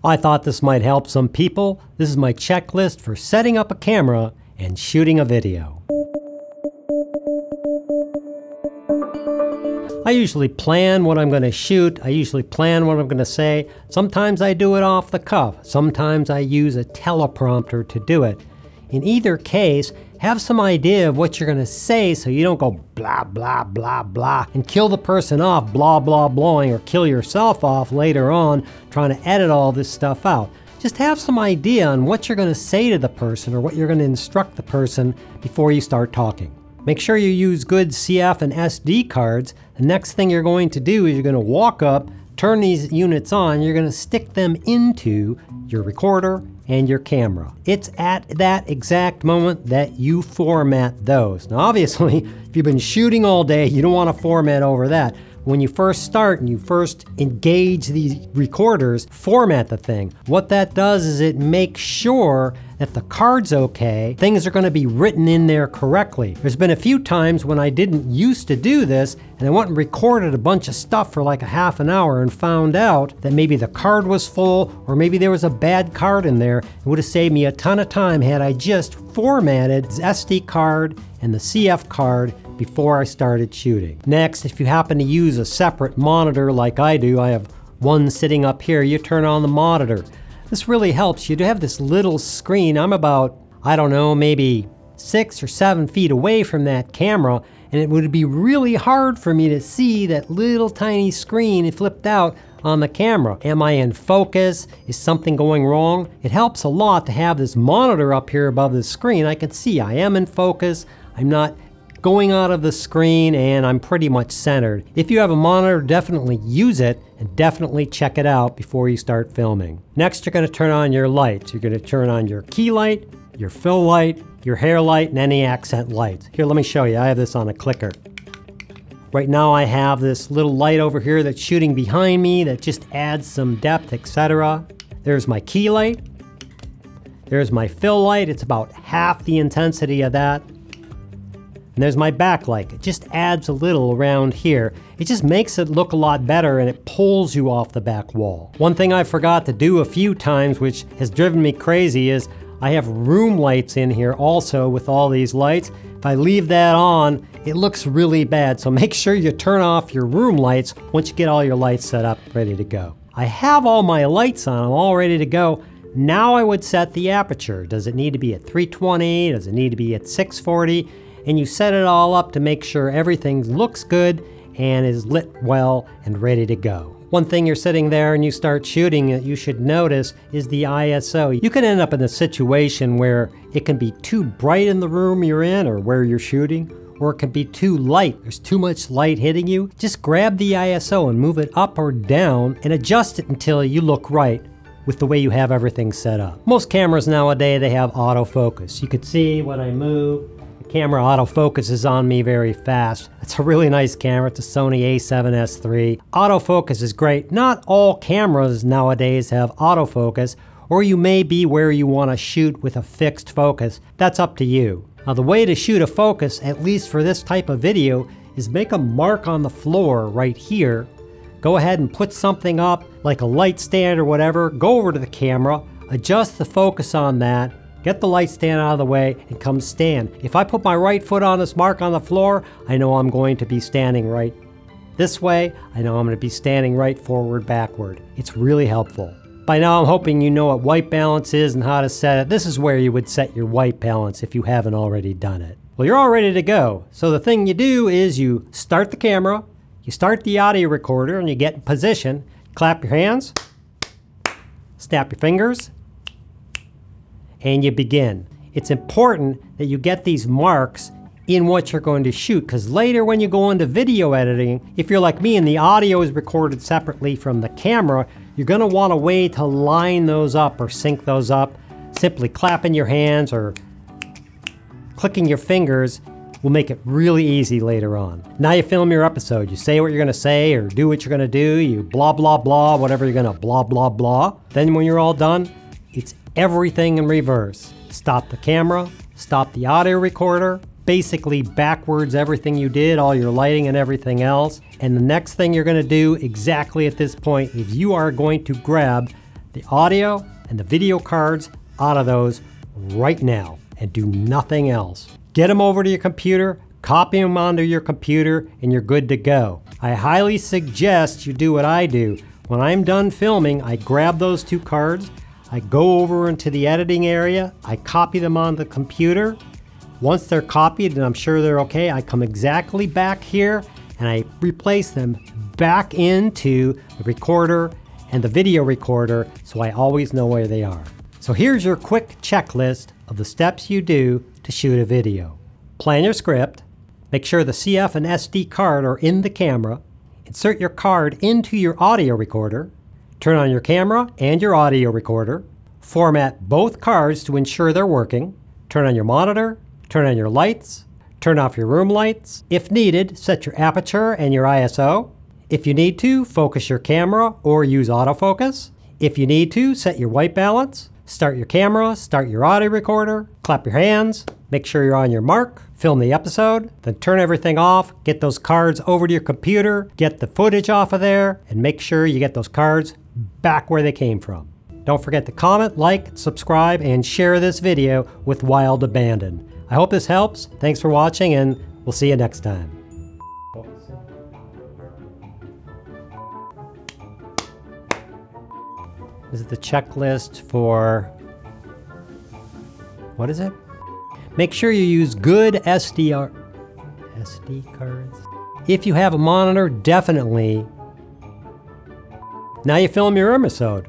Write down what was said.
I thought this might help some people. This is my checklist for setting up a camera and shooting a video. I usually plan what I'm going to shoot. I usually plan what I'm going to say. Sometimes I do it off the cuff. Sometimes I use a teleprompter to do it. In either case, have some idea of what you're going to say so you don't go blah, blah, blah, blah, and kill the person off blah, blah, blahing, or kill yourself off later on trying to edit all this stuff out. Just have some idea on what you're going to say to the person or what you're going to instruct the person before you start talking. Make sure you use good CF and SD cards. The next thing you're going to do is you're going to walk up, turn these units on, you're going to stick them into your recorder and your camera. It's at that exact moment that you format those. Now obviously, if you've been shooting all day, you don't want to format over that. When you first start and you first engage these recorders, format the thing. What that does is it makes sure that the card's okay, things are going to be written in there correctly. There's been a few times when I didn't used to do this and I went and recorded a bunch of stuff for like a half an hour and found out that maybe the card was full or maybe there was a bad card in there. It would have saved me a ton of time had I just formatted the SD card and the CF card before I started shooting. Next, if you happen to use a separate monitor like I do, I have one sitting up here, you turn on the monitor. This really helps you to have this little screen. I'm about, I don't know, maybe 6 or 7 feet away from that camera, and it would be really hard for me to see that little tiny screen flipped out on the camera. Am I in focus? Is something going wrong? It helps a lot to have this monitor up here above the screen. I can see I am in focus. I'm not going out of the screen, and I'm pretty much centered. If you have a monitor, definitely use it and definitely check it out before you start filming. Next, you're going to turn on your lights. You're going to turn on your key light, your fill light, your hair light, and any accent lights. Here, let me show you. I have this on a clicker. Right now I have this little light over here that's shooting behind me that just adds some depth, etc. There's my key light. There's my fill light. It's about half the intensity of that. And there's my backlight. It just adds a little around here. It just makes it look a lot better and it pulls you off the back wall. One thing I forgot to do a few times, which has driven me crazy, is I have room lights in here also with all these lights. If I leave that on, it looks really bad. So make sure you turn off your room lights once you get all your lights set up, ready to go. I have all my lights on, I'm all ready to go. Now I would set the aperture. Does it need to be at 320? Does it need to be at 640? And you set it all up to make sure everything looks good and is lit well and ready to go. One thing you're sitting there and you start shooting that you should notice is the ISO. You can end up in a situation where it can be too bright in the room you're in or where you're shooting, or it can be too light. There's too much light hitting you. Just grab the ISO and move it up or down and adjust it until you look right with the way you have everything set up. Most cameras nowadays, they have autofocus. You can see when I move, camera autofocuses on me very fast. It's a really nice camera. It's a Sony a7S III. Autofocus is great. Not all cameras nowadays have autofocus, or you may be where you want to shoot with a fixed focus. That's up to you. Now the way to shoot a focus, at least for this type of video, is make a mark on the floor right here. Go ahead and put something up, like a light stand or whatever. Go over to the camera, adjust the focus on that, get the light stand out of the way, and come stand. If I put my right foot on this mark on the floor, I know I'm going to be standing right this way. I know I'm going to be standing right forward, backward. It's really helpful. By now I'm hoping you know what white balance is and how to set it. This is where you would set your white balance if you haven't already done it. Well, you're all ready to go. So the thing you do is you start the camera, you start the audio recorder, and you get in position. Clap your hands, snap your fingers, and you begin. It's important that you get these marks in what you're going to shoot, because later when you go into video editing, if you're like me and the audio is recorded separately from the camera, you're going to want a way to line those up or sync those up. Simply clapping your hands or clicking your fingers will make it really easy later on. Now you film your episode. You say what you're going to say or do what you're going to do. You blah, blah, blah, whatever you're going to blah, blah, blah. Then when you're all done, it's everything in reverse. Stop the camera, stop the audio recorder, basically backwards everything you did, all your lighting and everything else. And the next thing you're going to do exactly at this point is you are going to grab the audio and the video cards out of those right now and do nothing else. Get them over to your computer, copy them onto your computer, and you're good to go. I highly suggest you do what I do. When I'm done filming, I grab those 2 cards, I go over into the editing area, I copy them on the computer. Once they're copied and I'm sure they're okay, I come exactly back here and I replace them back into the recorder and the video recorder so I always know where they are. So here's your quick checklist of the steps you do to shoot a video. Plan your script, make sure the CF and SD card are in the camera, insert your card into your audio recorder, turn on your camera and your audio recorder, format both cards to ensure they're working, turn on your monitor, turn on your lights, turn off your room lights. If needed, set your aperture and your ISO. If you need to, focus your camera or use autofocus. If you need to, set your white balance. Start your camera, start your audio recorder, clap your hands, make sure you're on your mark, film the episode, then turn everything off, get those cards over to your computer, get the footage off of there, and make sure you get those cards back where they came from. Don't forget to comment, like, subscribe, and share this video with Wild Abandon. I hope this helps. Thanks for watching, and we'll see you next time. This is the checklist for, what is it? Make sure you use good SD cards. If you have a monitor, definitely. Now you film your episode.